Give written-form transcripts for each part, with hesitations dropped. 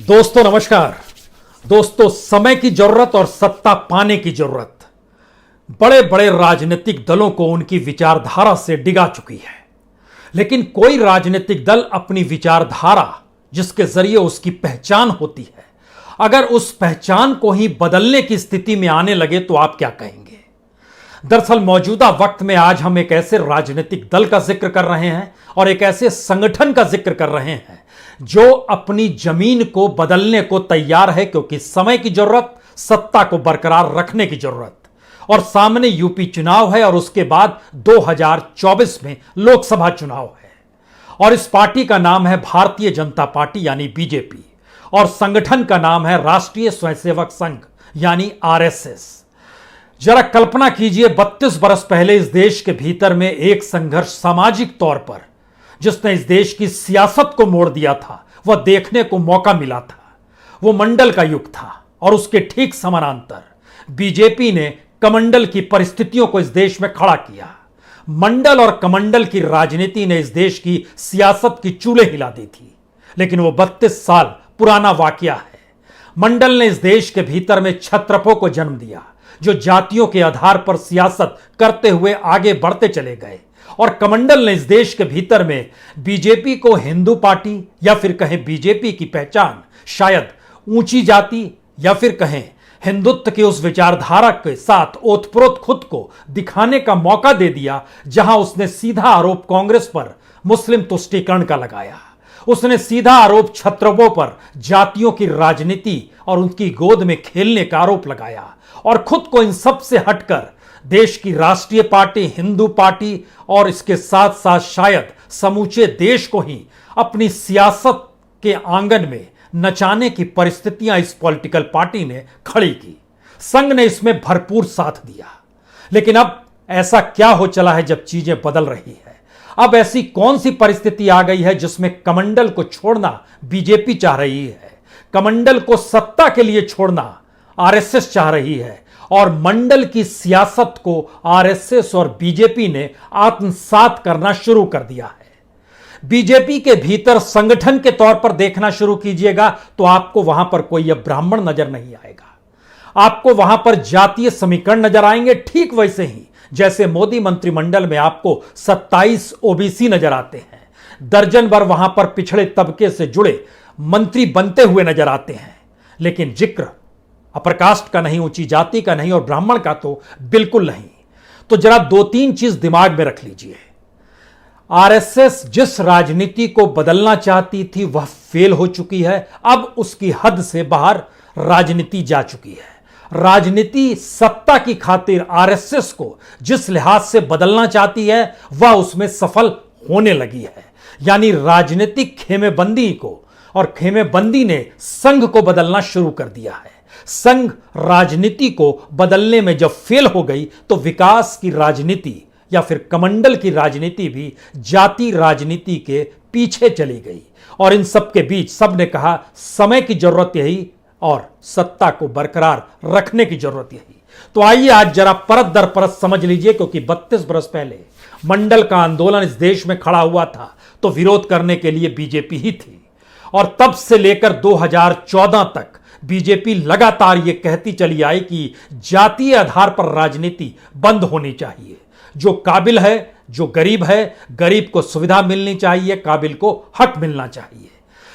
दोस्तों नमस्कार। दोस्तों, समय की जरूरत और सत्ता पाने की जरूरत बड़े बड़े राजनीतिक दलों को उनकी विचारधारा से डिगा चुकी है। लेकिन कोई राजनीतिक दल अपनी विचारधारा, जिसके जरिए उसकी पहचान होती है, अगर उस पहचान को ही बदलने की स्थिति में आने लगे तो आप क्या कहेंगे? दरअसल मौजूदा वक्त में आज हम एक ऐसे राजनीतिक दल का जिक्र कर रहे हैं और एक ऐसे संगठन का जिक्र कर रहे हैं जो अपनी जमीन को बदलने को तैयार है, क्योंकि समय की जरूरत, सत्ता को बरकरार रखने की जरूरत, और सामने यूपी चुनाव है और उसके बाद 2024 में लोकसभा चुनाव है। और इस पार्टी का नाम है भारतीय जनता पार्टी यानी बीजेपी, और संगठन का नाम है राष्ट्रीय स्वयंसेवक संघ यानी आरएसएस। जरा कल्पना कीजिए, 32 बरस पहले इस देश के भीतर में एक संघर्ष सामाजिक तौर पर जिसने इस देश की सियासत को मोड़ दिया था, वह देखने को मौका मिला था। वो मंडल का युग था और उसके ठीक समानांतर बीजेपी ने कमंडल की परिस्थितियों को इस देश में खड़ा किया। मंडल और कमंडल की राजनीति ने इस देश की सियासत की चूल्हे हिला दी थी, लेकिन वो 32 साल पुराना वाकया है। मंडल ने इस देश के भीतर में क्षत्रपों को जन्म दिया, जो जातियों के आधार पर सियासत करते हुए आगे बढ़ते चले गए। और कमंडल ने इस देश के भीतर में बीजेपी को हिंदू पार्टी, या फिर कहें बीजेपी की पहचान शायद ऊंची जाति, या फिर कहें हिंदुत्व की उस विचारधारा के साथ ओतप्रोत खुद को दिखाने का मौका दे दिया, जहां उसने सीधा आरोप कांग्रेस पर मुस्लिम तुष्टीकरण का लगाया। उसने सीधा आरोप क्षत्रपों पर जातियों की राजनीति और उनकी गोद में खेलने का आरोप लगाया, और खुद को इन सब से हटकर देश की राष्ट्रीय पार्टी, हिंदू पार्टी और इसके साथ साथ शायद समूचे देश को ही अपनी सियासत के आंगन में नचाने की परिस्थितियां इस पॉलिटिकल पार्टी ने खड़ी की। संघ ने इसमें भरपूर साथ दिया। लेकिन अब ऐसा क्या हो चला है जब चीजें बदल रही है? अब ऐसी कौन सी परिस्थिति आ गई है जिसमें कमंडल को छोड़ना बीजेपी चाह रही है, कमंडल को सत्ता के लिए छोड़ना आरएसएस चाह रही है, और मंडल की सियासत को आरएसएस और बीजेपी ने आत्मसात करना शुरू कर दिया है। बीजेपी के भीतर संगठन के तौर पर देखना शुरू कीजिएगा तो आपको वहां पर कोई अब ब्राह्मण नजर नहीं आएगा। आपको वहां पर जातीय समीकरण नजर आएंगे, ठीक वैसे ही जैसे मोदी मंत्रिमंडल में आपको 27 ओबीसी नजर आते हैं। दर्जन भर वहां पर पिछड़े तबके से जुड़े मंत्री बनते हुए नजर आते हैं। लेकिन जिक्र अपर कास्ट का नहीं, ऊंची जाति का नहीं, और ब्राह्मण का तो बिल्कुल नहीं। तो जरा 2-3 चीज दिमाग में रख लीजिए। आरएसएस जिस राजनीति को बदलना चाहती थी वह फेल हो चुकी है। अब उसकी हद से बाहर राजनीति जा चुकी है। राजनीति सत्ता की खातिर आरएसएस को जिस लिहाज से बदलना चाहती है वह उसमें सफल होने लगी है। यानी राजनीतिक खेमेबंदी को, और खेमेबंदी ने संघ को बदलना शुरू कर दिया है। संघ राजनीति को बदलने में जब फेल हो गई तो विकास की राजनीति या फिर कमंडल की राजनीति भी जाति राजनीति के पीछे चली गई। और इन सब के बीच सबने कहा समय की जरूरत यही और सत्ता को बरकरार रखने की जरूरत यही। तो आइए आज जरा परत दर परत समझ लीजिए, क्योंकि 32 बरस पहले मंडल का आंदोलन इस देश में खड़ा हुआ था तो विरोध करने के लिए बीजेपी ही थी। और तब से लेकर 2014 तक बीजेपी लगातार यह कहती चली आई कि जातीय आधार पर राजनीति बंद होनी चाहिए। जो काबिल है, जो गरीब है, गरीब को सुविधा मिलनी चाहिए, काबिल को हक मिलना चाहिए।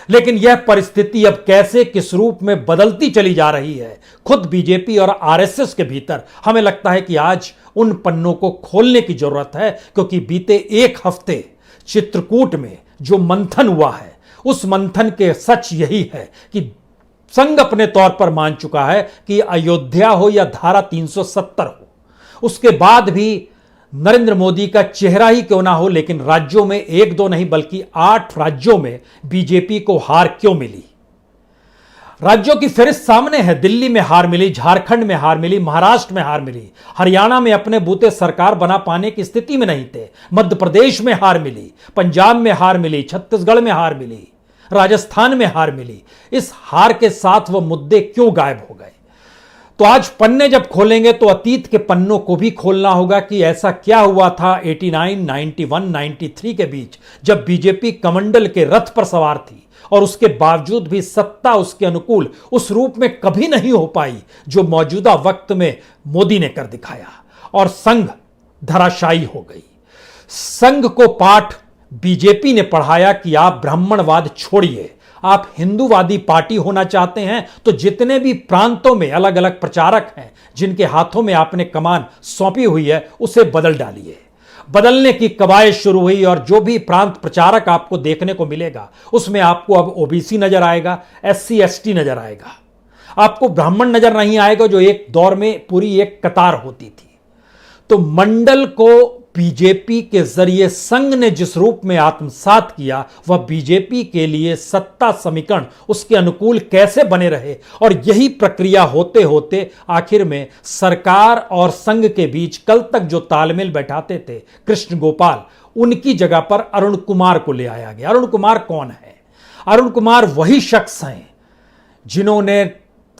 लेकिन यह परिस्थिति अब कैसे, किस रूप में बदलती चली जा रही है, खुद बीजेपी और आरएसएस के भीतर हमें लगता है कि आज उन पन्नों को खोलने की जरूरत है। क्योंकि बीते एक हफ्ते चित्रकूट में जो मंथन हुआ है, उस मंथन के सच यही है कि संघ अपने तौर पर मान चुका है कि अयोध्या हो या धारा 370 हो, उसके बाद भी नरेंद्र मोदी का चेहरा ही क्यों ना हो, लेकिन राज्यों में 1-2 नहीं बल्कि 8 राज्यों में बीजेपी को हार क्यों मिली। राज्यों की फहरिस्त सामने है। दिल्ली में हार मिली, झारखंड में हार मिली, महाराष्ट्र में हार मिली, हरियाणा में अपने बूते सरकार बना पाने की स्थिति में नहीं थे, मध्य प्रदेश में हार मिली, पंजाब में हार मिली, छत्तीसगढ़ में हार मिली, राजस्थान में हार मिली। इस हार के साथ वह मुद्दे क्यों गायब हो गए? तो आज पन्ने जब खोलेंगे तो अतीत के पन्नों को भी खोलना होगा कि ऐसा क्या हुआ था 89, 91, 93 के बीच, जब बीजेपी कमंडल के रथ पर सवार थी और उसके बावजूद भी सत्ता उसके अनुकूल उस रूप में कभी नहीं हो पाई जो मौजूदा वक्त में मोदी ने कर दिखाया, और संघ धराशायी हो गई। संघ को पाठ बीजेपी ने पढ़ाया कि आप ब्राह्मणवाद छोड़िए, आप हिंदूवादी पार्टी होना चाहते हैं तो जितने भी प्रांतों में अलग अलग प्रचारक हैं जिनके हाथों में आपने कमान सौंपी हुई है उसे बदल डालिए। बदलने की कवायद शुरू हुई और जो भी प्रांत प्रचारक आपको देखने को मिलेगा उसमें आपको अब ओबीसी नजर आएगा, एससी एसटी नजर आएगा, आपको ब्राह्मण नजर नहीं आएगा जो एक दौर में पूरी एक कतार होती थी। तो मंडल को बीजेपी के जरिए संघ ने जिस रूप में आत्मसात किया वह बीजेपी के लिए सत्ता समीकरण उसके अनुकूल कैसे बने रहे, और यही प्रक्रिया होते होते आखिर में सरकार और संघ के बीच कल तक जो तालमेल बैठाते थे कृष्ण गोपाल, उनकी जगह पर अरुण कुमार को ले आया गया। अरुण कुमार कौन है? अरुण कुमार वही शख्स हैं जिन्होंने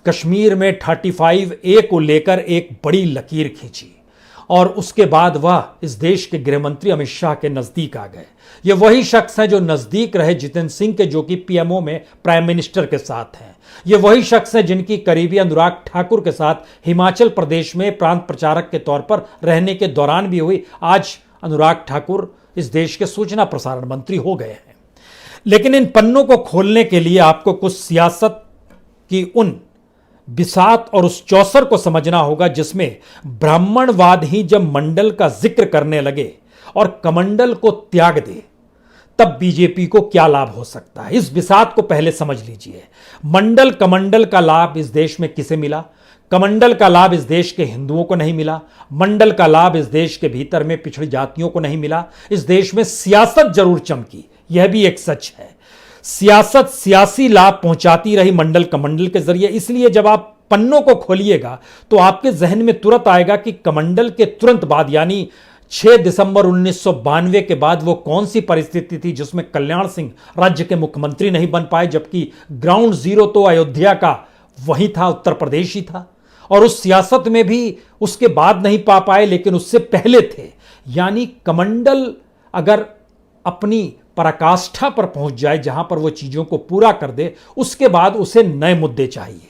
कश्मीर में 35A को लेकर एक बड़ी लकीर खींची और उसके बाद वह इस देश के गृहमंत्री अमित शाह के नजदीक आ गए। ये वही शख्स हैं जो नजदीक रहे जितेंद्र सिंह के, जो कि पीएमओ में प्राइम मिनिस्टर के साथ हैं। ये वही शख्स हैं जिनकी करीबी अनुराग ठाकुर के साथ हिमाचल प्रदेश में प्रांत प्रचारक के तौर पर रहने के दौरान भी हुई। आज अनुराग ठाकुर इस देश के सूचना प्रसारण मंत्री हो गए हैं। लेकिन इन पन्नों को खोलने के लिए आपको कुछ सियासत की उन बिसात और उस चौसर को समझना होगा जिसमें ब्राह्मणवाद ही जब मंडल का जिक्र करने लगे और कमंडल को त्याग दे तब बीजेपी को क्या लाभ हो सकता है। इस बिसात को पहले समझ लीजिए। मंडल कमंडल का लाभ इस देश में किसे मिला? कमंडल का लाभ इस देश के हिंदुओं को नहीं मिला। मंडल का लाभ इस देश के भीतर में पिछड़ी जातियों को नहीं मिला। इस देश में सियासत जरूर चमकी, यह भी एक सच है। सियासत सियासी लाभ पहुंचाती रही मंडल कमंडल के जरिए। इसलिए जब आप पन्नों को खोलिएगा तो आपके जहन में तुरंत आएगा कि कमंडल के तुरंत बाद यानी 6 दिसंबर 1992 के बाद वो कौन सी परिस्थिति थी जिसमें कल्याण सिंह राज्य के मुख्यमंत्री नहीं बन पाए, जबकि ग्राउंड जीरो तो अयोध्या का वही था, उत्तर प्रदेश ही था, और उस सियासत में भी उसके बाद नहीं पा पाए लेकिन उससे पहले थे। यानी कमंडल अगर अपनी पराकाष्ठा पर पहुंच जाए जहां पर वो चीजों को पूरा कर दे, उसके बाद उसे नए मुद्दे चाहिए।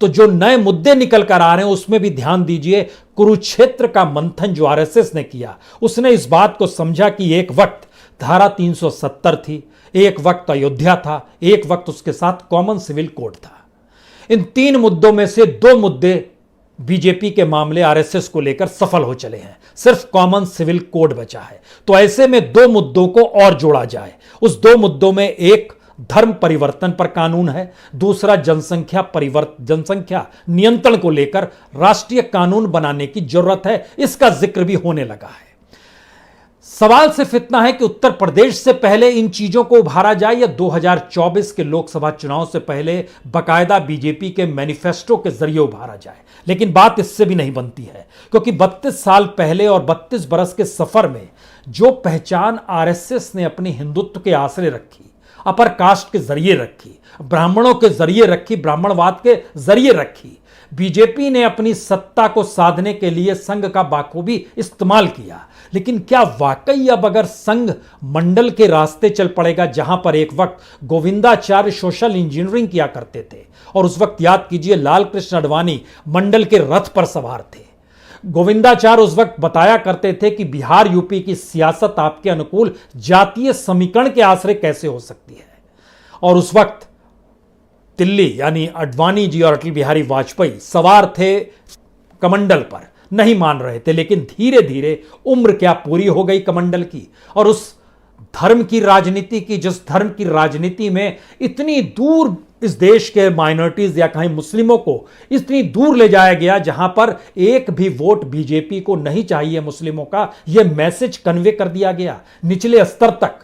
तो जो नए मुद्दे निकल कर आ रहे हैं उसमें भी ध्यान दीजिए। कुरुक्षेत्र का मंथन जो आरएसएस ने किया, उसने इस बात को समझा कि एक वक्त धारा 370 थी, एक वक्त अयोध्या था, एक वक्त उसके साथ कॉमन सिविल कोड था। इन 3 मुद्दों में से 2 मुद्दे बीजेपी के मामले आरएसएस को लेकर सफल हो चले हैं, सिर्फ कॉमन सिविल कोड बचा है। तो ऐसे में 2 मुद्दों को और जोड़ा जाए। उस 2 मुद्दों में एक धर्म परिवर्तन पर कानून है, दूसरा जनसंख्या नियंत्रण को लेकर राष्ट्रीय कानून बनाने की जरूरत है। इसका जिक्र भी होने लगा है। सवाल सिर्फ इतना है कि उत्तर प्रदेश से पहले इन चीजों को उभारा जाए या 2024 के लोकसभा चुनाव से पहले बकायदा बीजेपी के मैनिफेस्टो के जरिए उभारा जाए। लेकिन बात इससे भी नहीं बनती है, क्योंकि 32 साल पहले और 32 बरस के सफर में जो पहचान आरएसएस ने अपने हिंदुत्व के आसरे रखी, अपर कास्ट के जरिए रखी, ब्राह्मणों के जरिए रखी, ब्राह्मणवाद के जरिए रखी, बीजेपी ने अपनी सत्ता को साधने के लिए संघ का बाखूबी इस्तेमाल किया। लेकिन क्या वाकई अब अगर संघ मंडल के रास्ते चल पड़ेगा, जहां पर एक वक्त गोविंदाचार्य सोशल इंजीनियरिंग किया करते थे, और उस वक्त याद कीजिए लाल कृष्ण आडवाणी मंडल के रथ पर सवार थे। गोविंदाचार्य उस वक्त बताया करते थे कि बिहार यूपी की सियासत आपके अनुकूल जातीय समीकरण के आश्रय कैसे हो सकती है, और उस वक्त दिल्ली यानी आडवाणी जी और अटल बिहारी वाजपेयी सवार थे कमंडल पर, नहीं मान रहे थे। लेकिन धीरे धीरे उम्र क्या पूरी हो गई कमंडल की, और उस धर्म की राजनीति की, जिस धर्म की राजनीति में इतनी दूर इस देश के माइनॉरिटीज या कहीं मुस्लिमों को इतनी दूर ले जाया गया, जहां पर एक भी वोट बीजेपी को नहीं चाहिए मुस्लिमों का, यह मैसेज कन्वे कर दिया गया निचले स्तर तक।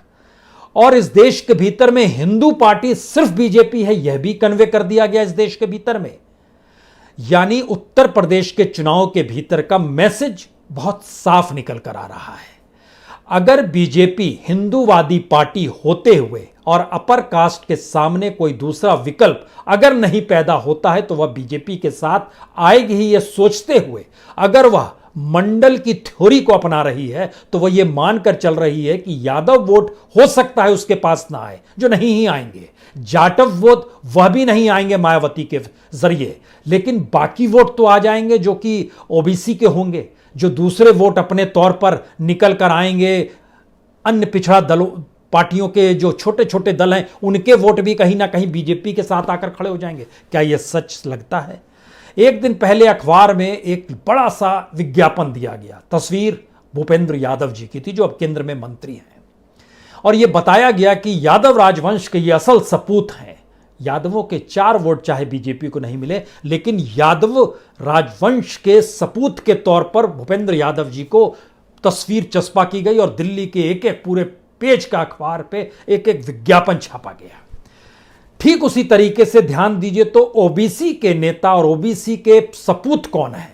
और इस देश के भीतर में हिंदू पार्टी सिर्फ बीजेपी है, यह भी कन्वे कर दिया गया इस देश के भीतर में। यानी उत्तर प्रदेश के चुनाव के भीतर का मैसेज बहुत साफ निकल कर आ रहा है। अगर बीजेपी हिंदूवादी पार्टी होते हुए और अपर कास्ट के सामने कोई दूसरा विकल्प अगर नहीं पैदा होता है तो वह बीजेपी के साथ आएगी ही, यह सोचते हुए अगर वह मंडल की थ्योरी को अपना रही है तो वह यह मानकर चल रही है कि यादव वोट हो सकता है उसके पास ना आए, जो नहीं ही आएंगे। जाटव वोट वह भी नहीं आएंगे मायावती के जरिए, लेकिन बाकी वोट तो आ जाएंगे जो कि ओबीसी के होंगे। जो दूसरे वोट अपने तौर पर निकल कर आएंगे, अन्य पिछड़ा दलों पार्टियों के जो छोटे छोटे दल हैं, उनके वोट भी कहीं ना कहीं बीजेपी के साथ आकर खड़े हो जाएंगे। क्या यह सच लगता है? एक दिन पहले अखबार में एक बड़ा सा विज्ञापन दिया गया। तस्वीर भूपेंद्र यादव जी की थी, जो अब केंद्र में मंत्री हैं, और यह बताया गया कि यादव राजवंश के ये असल सपूत हैं। यादवों के 4 वोट चाहे बीजेपी को नहीं मिले, लेकिन यादव राजवंश के सपूत के तौर पर भूपेंद्र यादव जी को तस्वीर चस्पा की गई और दिल्ली के एक एक पूरे पेज का अखबार पे एक एक विज्ञापन छापा गया। ठीक उसी तरीके से ध्यान दीजिए तो ओबीसी के नेता और ओबीसी के सपूत कौन है,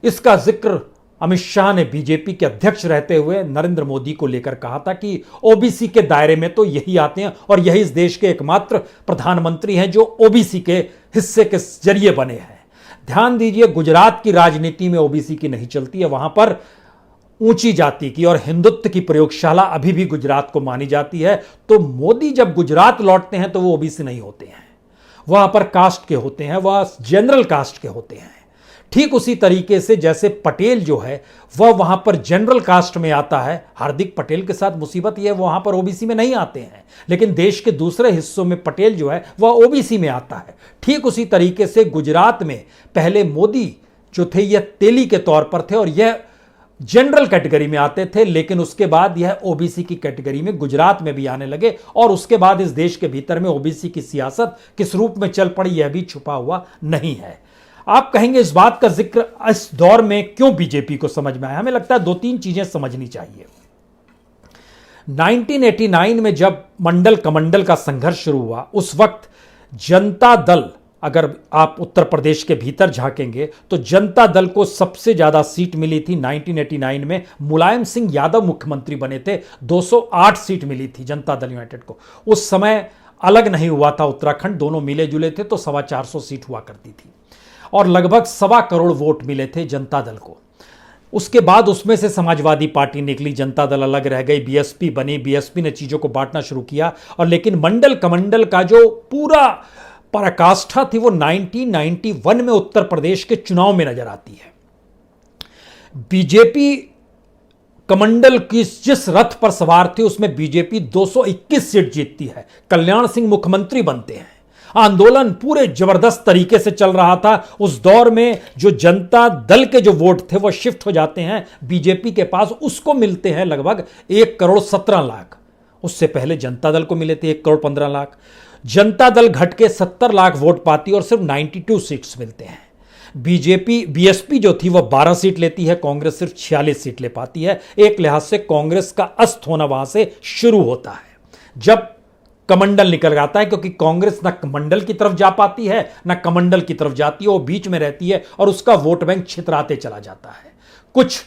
इसका जिक्र अमित शाह ने बीजेपी के अध्यक्ष रहते हुए नरेंद्र मोदी को लेकर कहा था कि ओबीसी के दायरे में तो यही आते हैं और यही इस देश के एकमात्र प्रधानमंत्री हैं जो ओबीसी के हिस्से के जरिए बने हैं। ध्यान दीजिए, गुजरात की राजनीति में ओबीसी की नहीं चलती है। वहां पर ऊंची जाति की और हिंदुत्व की प्रयोगशाला अभी भी गुजरात को मानी जाती है। तो मोदी जब गुजरात लौटते हैं तो वो ओबीसी नहीं होते हैं, वहां पर कास्ट के होते हैं, वह जनरल कास्ट के होते हैं। ठीक उसी तरीके से जैसे पटेल जो है वह वहां पर जनरल कास्ट में आता है। हार्दिक पटेल के साथ मुसीबत यह वहां पर ओबीसी में नहीं आते हैं, लेकिन देश के दूसरे हिस्सों में पटेल जो है वह ओबीसी में आता है। ठीक उसी तरीके से गुजरात में पहले मोदी जो थे यह तेली के तौर पर थे और यह जनरल कैटेगरी में आते थे, लेकिन उसके बाद यह ओबीसी की कैटेगरी में गुजरात में भी आने लगे और उसके बाद इस देश के भीतर में ओबीसी की सियासत किस रूप में चल पड़ी यह भी छुपा हुआ नहीं है। आप कहेंगे इस बात का जिक्र इस दौर में क्यों बीजेपी को समझ में आया? हमें लगता है 2-3 चीजें समझनी चाहिए। 1989 में जब मंडल कमंडल का संघर्ष शुरू हुआ, उस वक्त जनता दल, अगर आप उत्तर प्रदेश के भीतर झांकेंगे तो जनता दल को सबसे ज्यादा सीट मिली थी 1989 में। मुलायम सिंह यादव मुख्यमंत्री बने थे, 208 सीट मिली थी जनता दल यूनाइटेड को। उस समय अलग नहीं हुआ था उत्तराखंड, दोनों मिले जुले थे, तो 425 सीट हुआ करती थी और लगभग 1.25 करोड़ वोट मिले थे जनता दल को। उसके बाद उसमें से समाजवादी पार्टी निकली, जनता दल अलग रह गई, बीएसपी बनी, बीएसपी ने चीजों को बांटना शुरू किया। और लेकिन मंडल कमंडल का जो पूरा पराकाष्ठा थी वो 1991 में उत्तर प्रदेश के चुनाव में नजर आती है। बीजेपी कमंडल की जिस रथ पर सवार थी उसमें बीजेपी 221 सीट जीतती है, कल्याण सिंह मुख्यमंत्री बनते हैं। आंदोलन पूरे जबरदस्त तरीके से चल रहा था। उस दौर में जो जनता दल के जो वोट थे वो शिफ्ट हो जाते हैं बीजेपी के पास, उसको मिलते हैं लगभग 1 करोड़ 17 लाख। उससे पहले जनता दल को मिले थे 1 करोड़ 15 लाख। जनता दल घट के 70 लाख वोट पाती और सिर्फ 92 सीट्स मिलते हैं। बीएसपी जो थी वह 12 सीट लेती है, कांग्रेस सिर्फ 46 सीट ले पाती है। एक लिहाज से कांग्रेस का अस्त होना वहां से शुरू होता है जब कमंडल निकल आता है, क्योंकि कांग्रेस ना कमंडल की तरफ जा पाती है ना कमंडल की तरफ जाती है, वो बीच में रहती है और उसका वोट बैंक छितराते चला जाता है। कुछ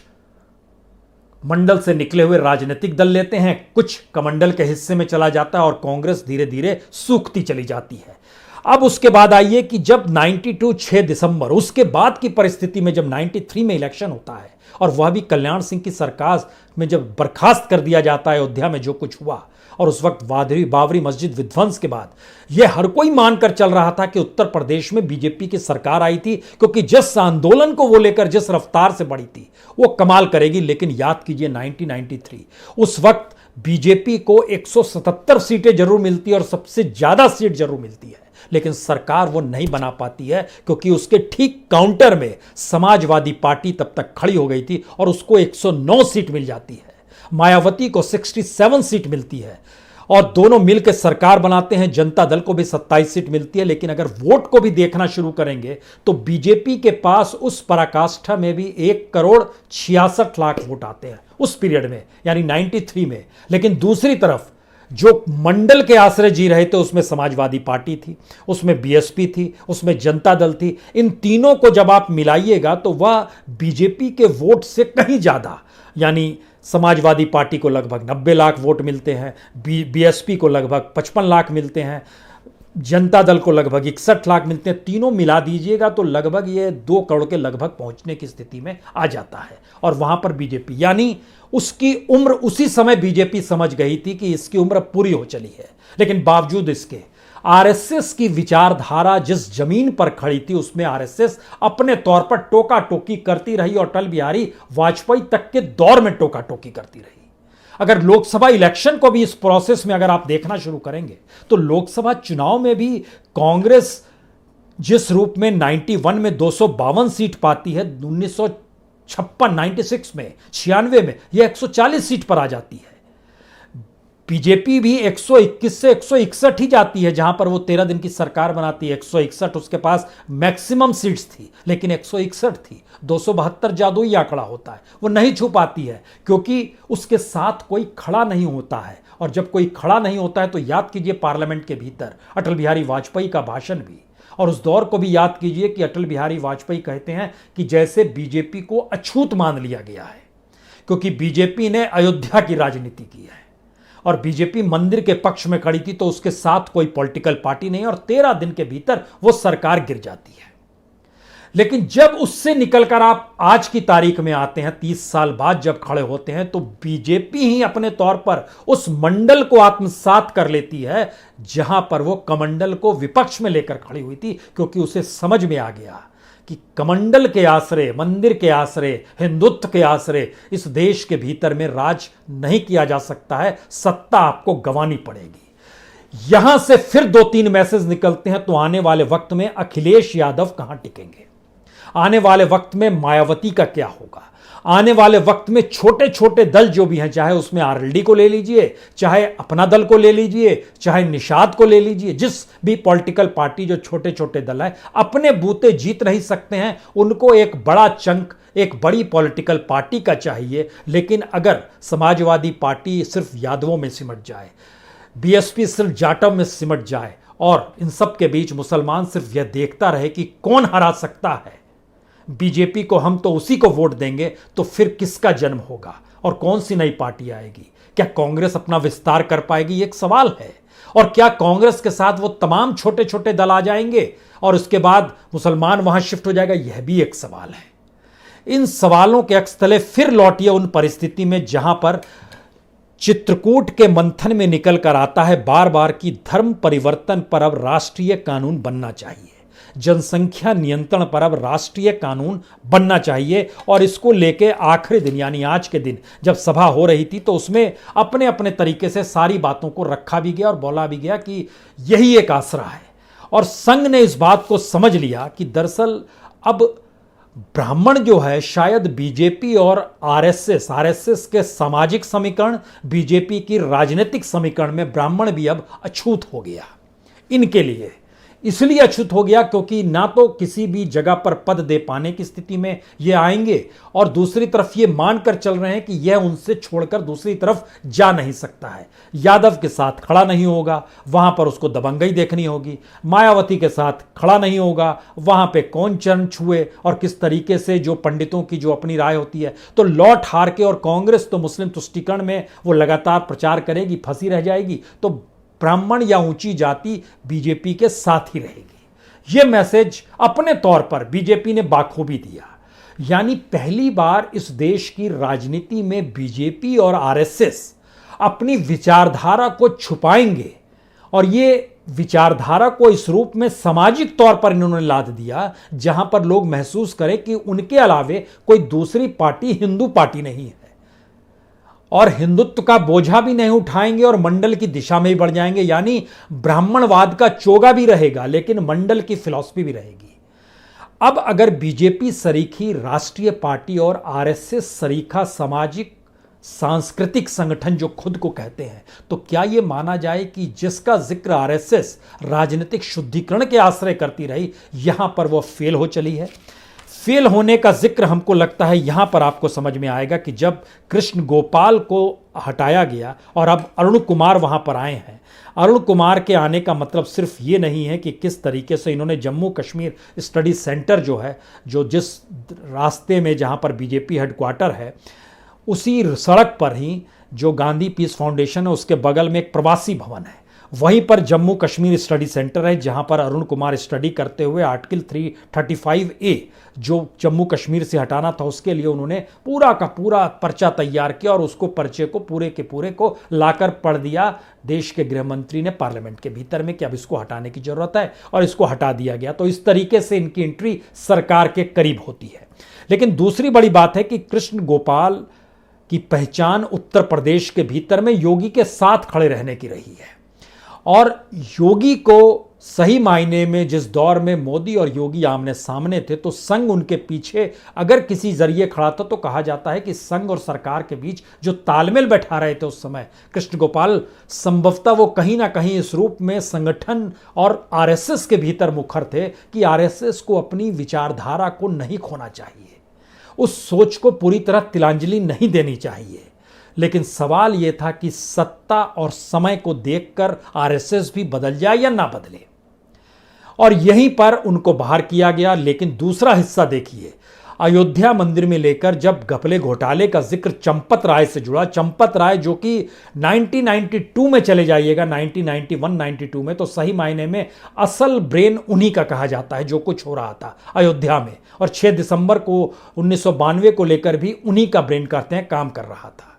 मंडल से निकले हुए राजनीतिक दल लेते हैं, कुछ कमंडल के हिस्से में चला जाता है और कांग्रेस धीरे धीरे सूखती चली जाती है। अब उसके बाद आइए कि जब 92 6 दिसंबर, उसके बाद की परिस्थिति में जब 93 में इलेक्शन होता है और वह भी कल्याण सिंह की सरकार में जब बर्खास्त कर दिया जाता है अयोध्या में जो कुछ हुआ, और उस वक्त बाबरी मस्जिद विध्वंस के बाद यह हर कोई मानकर चल रहा था कि उत्तर प्रदेश में बीजेपी की सरकार आई थी, क्योंकि जिस आंदोलन को वो लेकर जिस रफ्तार से बढ़ी थी वो कमाल करेगी। लेकिन याद कीजिए 1993, उस वक्त बीजेपी को 177 सीटें जरूर मिलती है और सबसे ज्यादा सीट जरूर मिलती है, लेकिन सरकार वो नहीं बना पाती है, क्योंकि उसके ठीक काउंटर में समाजवादी पार्टी तब तक खड़ी हो गई थी और उसको 109 सीट मिल जाती है। मायावती को 67 सीट मिलती है और दोनों मिलकर सरकार बनाते हैं। जनता दल को भी 27 सीट मिलती है। लेकिन अगर वोट को भी देखना शुरू करेंगे तो बीजेपी के पास उस पराकाष्ठा में भी 1 करोड़ 66 लाख वोट आते हैं उस पीरियड में, यानी 93 में। लेकिन दूसरी तरफ जो मंडल के आश्रय जी रहे थे उसमें समाजवादी पार्टी थी, उसमें बीएसपी थी, उसमें जनता दल थी। इन तीनों को जब आप मिलाइएगा तो वह बीजेपी के वोट से कहीं ज्यादा, यानी समाजवादी पार्टी को लगभग 90 लाख वोट मिलते हैं, बीएसपी को लगभग 55 लाख मिलते हैं, जनता दल को लगभग 61 लाख मिलते हैं। तीनों मिला दीजिएगा तो लगभग ये 2 करोड़ के लगभग पहुंचने की स्थिति में आ जाता है। और वहां पर बीजेपी, यानी उसकी उम्र, उसी समय बीजेपी समझ गई थी कि इसकी उम्र पूरी हो चली है। लेकिन बावजूद इसके आरएसएस की विचारधारा जिस जमीन पर खड़ी थी उसमें आरएसएस अपने तौर पर टोका टोकी करती रही और अटल बिहारी वाजपेयी तक के दौर में टोका टोकी करती रही। अगर लोकसभा इलेक्शन को भी इस प्रोसेस में अगर आप देखना शुरू करेंगे तो लोकसभा चुनाव में भी कांग्रेस जिस रूप में 91 में 252 सीट पाती है, 1956 96 में 96 में यह 140 सीट पर आ जाती है। बीजेपी भी 121 से 161 ही जाती है, जहां पर वो 13 दिन की सरकार बनाती है। 161 उसके पास मैक्सिमम सीट्स थी, लेकिन 161 थी। 272 जादुई आंकड़ा होता है, वो नहीं छू पाती है क्योंकि उसके साथ कोई खड़ा नहीं होता है। और जब कोई खड़ा नहीं होता है तो याद कीजिए पार्लियामेंट के भीतर अटल बिहारी वाजपेयी का भाषण भी, और उस दौर को भी याद कीजिए कि अटल बिहारी वाजपेयी कहते हैं कि जैसे बीजेपी को अछूत मान लिया गया है, क्योंकि बीजेपी ने अयोध्या की राजनीति की है और बीजेपी मंदिर के पक्ष में खड़ी थी, तो उसके साथ कोई पॉलिटिकल पार्टी नहीं और 13 दिन के भीतर वो सरकार गिर जाती है। लेकिन जब उससे निकलकर आप आज की तारीख में आते हैं, 30 साल बाद जब खड़े होते हैं, तो बीजेपी ही अपने तौर पर उस मंडल को आत्मसात कर लेती है जहां पर वो कमंडल को विपक्ष में लेकर खड़ी हुई थी, क्योंकि उसे समझ में आ गया कि कमंडल के आश्रय, मंदिर के आश्रय, हिंदुत्व के आश्रय इस देश के भीतर में राज नहीं किया जा सकता है, सत्ता आपको गंवानी पड़ेगी। यहां से फिर 2-3 मैसेज निकलते हैं, तो आने वाले वक्त में अखिलेश यादव कहां टिकेंगे, आने वाले वक्त में मायावती का क्या होगा, आने वाले वक्त में छोटे छोटे दल जो भी हैं, चाहे उसमें आरएलडी को ले लीजिए, चाहे अपना दल को ले लीजिए, चाहे निषाद को ले लीजिए, जिस भी पॉलिटिकल पार्टी जो छोटे छोटे दल है अपने बूते जीत नहीं सकते हैं, उनको एक बड़ा चंक, एक बड़ी पॉलिटिकल पार्टी का चाहिए। लेकिन अगर समाजवादी पार्टी सिर्फ यादवों में सिमट जाए, बीएसपी सिर्फ जाटव में सिमट जाए और इन सब के बीच मुसलमान सिर्फ यह देखता रहे कि कौन हरा सकता है बीजेपी को, हम तो उसी को वोट देंगे, तो फिर किसका जन्म होगा और कौन सी नई पार्टी आएगी? क्या कांग्रेस अपना विस्तार कर पाएगी? एक सवाल है। और क्या कांग्रेस के साथ वो तमाम छोटे छोटे दल आ जाएंगे और उसके बाद मुसलमान वहां शिफ्ट हो जाएगा? यह भी एक सवाल है। इन सवालों के अक्सतले फिर लौटिए उन परिस्थिति में जहां पर चित्रकूट के मंथन में निकल कर आता है बार बार कि धर्म परिवर्तन पर अब राष्ट्रीय कानून बनना चाहिए, जनसंख्या नियंत्रण पर अब राष्ट्रीय कानून बनना चाहिए। और इसको लेके आखिरी दिन, यानी आज के दिन जब सभा हो रही थी, तो उसमें अपने अपने तरीके से सारी बातों को रखा भी गया और बोला भी गया कि यही एक आसरा है। और संघ ने इस बात को समझ लिया कि दरअसल अब ब्राह्मण जो है, शायद बीजेपी और आरएसएस के सामाजिक समीकरण, बीजेपी की राजनीतिक समीकरण में ब्राह्मण भी अब अछूत हो गया। इनके लिए इसलिए अछूत हो गया क्योंकि ना तो किसी भी जगह पर पद दे पाने की स्थिति में ये आएंगे, और दूसरी तरफ ये मानकर चल रहे हैं कि यह उनसे छोड़कर दूसरी तरफ जा नहीं सकता है। यादव के साथ खड़ा नहीं होगा, वहां पर उसको दबंगई देखनी होगी। मायावती के साथ खड़ा नहीं होगा, वहां पे कौन चरण छुए और किस तरीके से, जो पंडितों की जो अपनी राय होती है, तो लौट हार के, और कांग्रेस तो मुस्लिम तुष्टीकरण में वो लगातार प्रचार करेगी, फंसी रह जाएगी, तो ब्राह्मण या ऊंची जाति बीजेपी के साथ ही रहेगी। यह मैसेज अपने तौर पर बीजेपी ने बाखूबी दिया। यानी पहली बार इस देश की राजनीति में बीजेपी और आरएसएस अपनी विचारधारा को छुपाएंगे, और ये विचारधारा को इस रूप में सामाजिक तौर पर इन्होंने लाद दिया जहां पर लोग महसूस करें कि उनके अलावे कोई दूसरी पार्टी हिंदू पार्टी नहीं है, और हिंदुत्व का बोझा भी नहीं उठाएंगे और मंडल की दिशा में ही बढ़ जाएंगे। यानी ब्राह्मणवाद का चोगा भी रहेगा लेकिन मंडल की फिलॉसफी भी रहेगी। अब अगर बीजेपी सरीखी राष्ट्रीय पार्टी और आरएसएस सरीखा सामाजिक सांस्कृतिक संगठन जो खुद को कहते हैं, तो क्या यह माना जाए कि जिसका जिक्र आरएसएस राजनीतिक शुद्धिकरण के आश्रय करती रही, यहां पर वह फेल हो चली है? फेल होने का जिक्र हमको लगता है यहां पर आपको समझ में आएगा कि जब कृष्ण गोपाल को हटाया गया और अब अरुण कुमार वहां पर आए हैं। अरुण कुमार के आने का मतलब सिर्फ ये नहीं है कि किस तरीके से इन्होंने जम्मू कश्मीर स्टडी सेंटर जो है, जो जिस रास्ते में जहां पर बीजेपी हेडक्वार्टर है, उसी सड़क पर ही जो गांधी पीस फाउंडेशन है उसके बगल में एक प्रवासी भवन है, वहीं पर जम्मू कश्मीर स्टडी सेंटर है, जहां पर अरुण कुमार स्टडी करते हुए आर्टिकल 335A जो जम्मू कश्मीर से हटाना था उसके लिए उन्होंने पूरा का पूरा पर्चा तैयार किया और उसको पर्चे को पूरे के पूरे को लाकर पढ़ दिया देश के गृह मंत्री ने पार्लियामेंट के भीतर में कि अब इसको हटाने की जरूरत है, और इसको हटा दिया गया। तो इस तरीके से इनकी एंट्री सरकार के करीब होती है। लेकिन दूसरी बड़ी बात है कि कृष्ण गोपाल की पहचान उत्तर प्रदेश के भीतर में योगी के साथ खड़े रहने की रही है, और योगी को सही मायने में जिस दौर में मोदी और योगी आमने सामने थे तो संघ उनके पीछे अगर किसी जरिए खड़ा था तो कहा जाता है कि संघ और सरकार के बीच जो तालमेल बैठा रहे थे उस समय कृष्ण गोपाल, संभवतः वो कहीं ना कहीं इस रूप में संगठन और आरएसएस के भीतर मुखर थे कि आरएसएस को अपनी विचारधारा को नहीं खोना चाहिए, उस सोच को पूरी तरह तिलांजलि नहीं देनी चाहिए। लेकिन सवाल यह था कि सत्ता और समय को देखकर आरएसएस भी बदल जाए या ना बदले, और यहीं पर उनको बाहर किया गया। लेकिन दूसरा हिस्सा देखिए, अयोध्या मंदिर में लेकर जब घपले घोटाले का जिक्र चंपत राय से जुड़ा, चंपत राय जो कि 1992 में चले जाइएगा, 1991-92 में, तो सही मायने में असल ब्रेन उन्हीं का कहा जाता है जो कुछ हो रहा था अयोध्या में, और 6 दिसंबर को 1992 को लेकर भी उन्हीं का ब्रेन कहते हैं काम कर रहा था।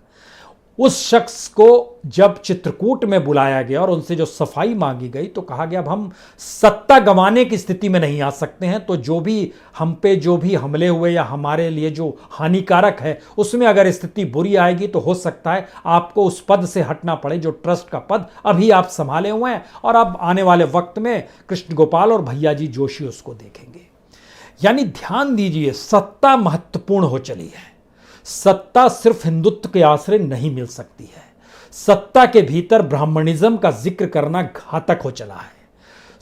उस शख्स को जब चित्रकूट में बुलाया गया और उनसे जो सफाई मांगी गई तो कहा गया अब हम सत्ता गंवाने की स्थिति में नहीं आ सकते हैं, तो जो भी हम पे जो भी हमले हुए या हमारे लिए जो हानिकारक है उसमें अगर स्थिति बुरी आएगी तो हो सकता है आपको उस पद से हटना पड़े जो ट्रस्ट का पद अभी आप संभाले हुए हैं, और अब आने वाले वक्त में कृष्ण गोपाल और भैया जी जोशी उसको देखेंगे। यानी ध्यान दीजिए, सत्ता महत्वपूर्ण हो चली है। सत्ता सिर्फ हिंदुत्व के आश्रय नहीं मिल सकती है, सत्ता के भीतर ब्राह्मणिज्म का जिक्र करना घातक हो चला है।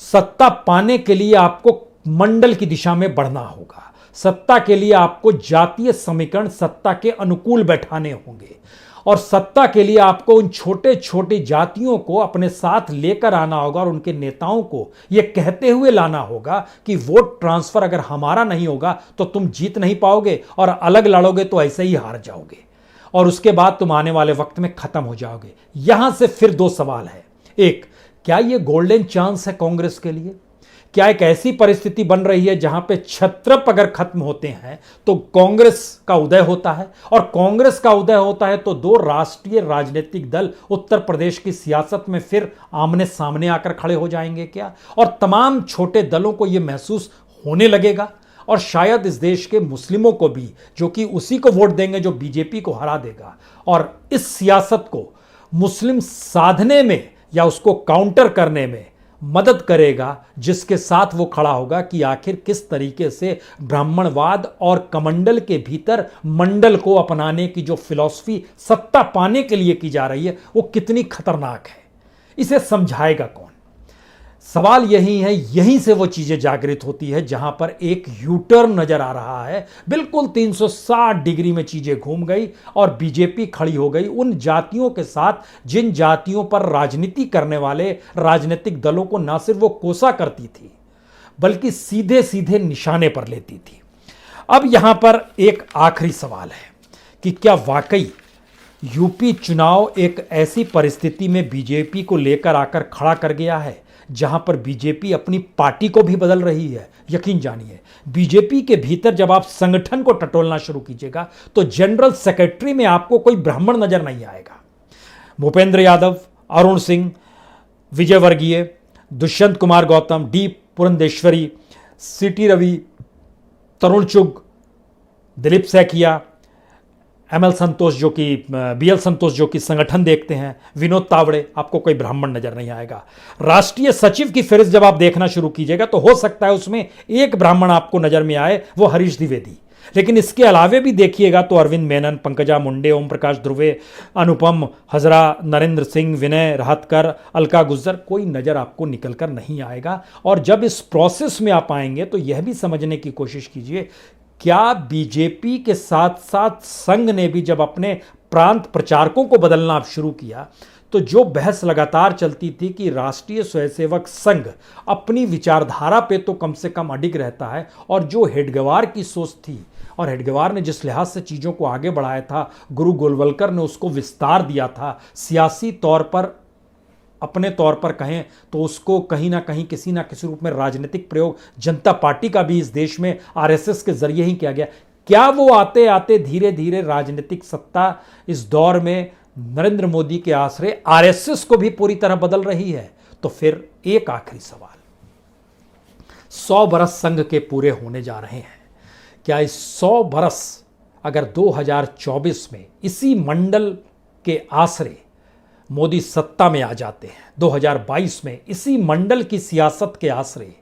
सत्ता पाने के लिए आपको मंडल की दिशा में बढ़ना होगा, सत्ता के लिए आपको जातीय समीकरण सत्ता के अनुकूल बैठाने होंगे, और सत्ता के लिए आपको उन छोटे छोटे जातियों को अपने साथ लेकर आना होगा और उनके नेताओं को यह कहते हुए लाना होगा कि वोट ट्रांसफर अगर हमारा नहीं होगा तो तुम जीत नहीं पाओगे, और अलग लड़ोगे तो ऐसे ही हार जाओगे, और उसके बाद तुम आने वाले वक्त में खत्म हो जाओगे। यहां से फिर 2 सवाल है। एक, क्या यह गोल्डन चांस है कांग्रेस के लिए? क्या एक ऐसी परिस्थिति बन रही है जहां पे छत्रप अगर खत्म होते हैं तो कांग्रेस का उदय होता है, और कांग्रेस का उदय होता है तो 2 राष्ट्रीय राजनीतिक दल उत्तर प्रदेश की सियासत में फिर आमने सामने आकर खड़े हो जाएंगे क्या? और तमाम छोटे दलों को यह महसूस होने लगेगा, और शायद इस देश के मुस्लिमों को भी, जो कि उसी को वोट देंगे जो बीजेपी को हरा देगा, और इस सियासत को मुस्लिम साधने में या उसको काउंटर करने में मदद करेगा जिसके साथ वो खड़ा होगा कि आखिर किस तरीके से ब्राह्मणवाद और कमंडल के भीतर मंडल को अपनाने की जो फिलॉसफी सत्ता पाने के लिए की जा रही है वो कितनी खतरनाक है, इसे समझाएगा कौन? सवाल यही है, यहीं से वो चीजें जागृत होती है जहां पर एक यू टर्न नजर आ रहा है, बिल्कुल 360 डिग्री में चीजें घूम गई और बीजेपी खड़ी हो गई उन जातियों के साथ जिन जातियों पर राजनीति करने वाले राजनीतिक दलों को ना सिर्फ वो कोसा करती थी बल्कि सीधे सीधे निशाने पर लेती थी। अब यहां पर एक आखिरी सवाल है कि क्या वाकई यूपी चुनाव एक ऐसी परिस्थिति में बीजेपी को लेकर आकर खड़ा कर गया है जहां पर बीजेपी अपनी पार्टी को भी बदल रही है? यकीन जानिए, बीजेपी के भीतर जब आप संगठन को टटोलना शुरू कीजिएगा तो जनरल सेक्रेटरी में आपको कोई ब्राह्मण नजर नहीं आएगा। भूपेंद्र यादव, अरुण सिंह, विजय वर्गीय, दुष्यंत कुमार गौतम, डी पुरंदेश्वरी, सीटी रवि, तरुण चुग, दिलीप सैकिया, एमएल संतोष जो कि बीएल संतोष जो कि संगठन देखते हैं, विनोद तावड़े, आपको कोई ब्राह्मण नजर नहीं आएगा। राष्ट्रीय सचिव की फहरिस्त जब आप देखना शुरू कीजिएगा तो हो सकता है उसमें एक ब्राह्मण आपको नजर में आए, वो हरीश द्विवेदी। लेकिन इसके अलावे भी देखिएगा तो अरविंद मेनन, पंकजा मुंडे, ओम प्रकाश ध्रुवे, अनुपम हजरा, नरेंद्र सिंह, विनय राहतकर, अलका गुज्जर, कोई नजर आपको निकल कर नहीं आएगा। और जब इस प्रोसेस में आप आएंगे तो यह भी समझने की कोशिश कीजिए, क्या बीजेपी के साथ साथ संघ ने भी जब अपने प्रांत प्रचारकों को बदलना शुरू किया तो जो बहस लगातार चलती थी कि राष्ट्रीय स्वयंसेवक संघ अपनी विचारधारा पे तो कम से कम अडिग रहता है, और जो हेडगेवार की सोच थी और हेडगेवार ने जिस लिहाज से चीज़ों को आगे बढ़ाया था, गुरु गोलवलकर ने उसको विस्तार दिया था, सियासी तौर पर अपने तौर पर कहें तो उसको कहीं ना कहीं किसी ना किसी रूप में राजनीतिक प्रयोग जनता पार्टी का भी इस देश में आरएसएस के जरिए ही किया गया। क्या वो आते आते धीरे धीरे राजनीतिक सत्ता इस दौर में नरेंद्र मोदी के आश्रय आरएसएस को भी पूरी तरह बदल रही है? तो फिर एक आखिरी सवाल, 100 बरस संघ के पूरे होने जा रहे हैं। क्या इस 100 बरस अगर 2024 में इसी मंडल के आश्रय मोदी सत्ता में आ जाते हैं, 2022 में इसी मंडल की सियासत के आश्रय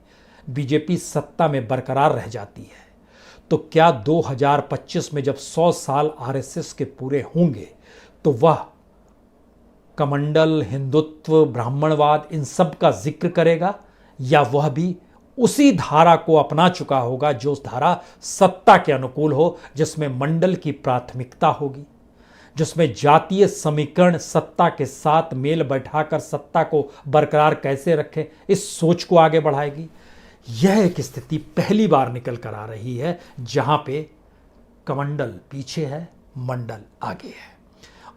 बीजेपी सत्ता में बरकरार रह जाती है, तो क्या 2025 में जब 100 साल आरएसएस के पूरे होंगे तो वह कमंडल, हिंदुत्व, ब्राह्मणवाद इन सब का जिक्र करेगा, या वह भी उसी धारा को अपना चुका होगा जो धारा सत्ता के अनुकूल हो, जिसमें मंडल की प्राथमिकता होगी, जिसमें जातीय समीकरण सत्ता के साथ मेल बैठाकर सत्ता को बरकरार कैसे रखें इस सोच को आगे बढ़ाएगी? यह एक स्थिति पहली बार निकल कर आ रही है जहां पे कमंडल पीछे है, मंडल आगे है।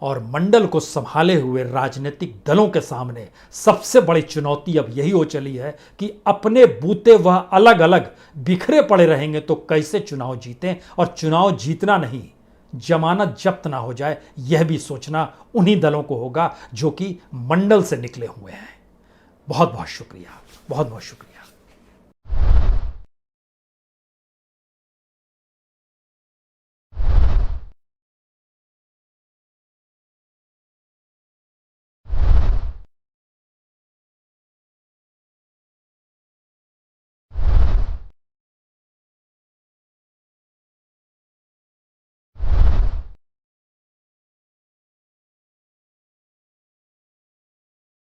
और मंडल को संभाले हुए राजनीतिक दलों के सामने सबसे बड़ी चुनौती अब यही हो चली है कि अपने बूते वह अलग अलग बिखरे पड़े रहेंगे तो कैसे चुनाव जीतें, और चुनाव जीतना नहीं, जमानत जब्त ना हो जाए, यह भी सोचना उन्हीं दलों को होगा जो कि मंडल से निकले हुए हैं। बहुत बहुत शुक्रिया, बहुत बहुत शुक्रिया।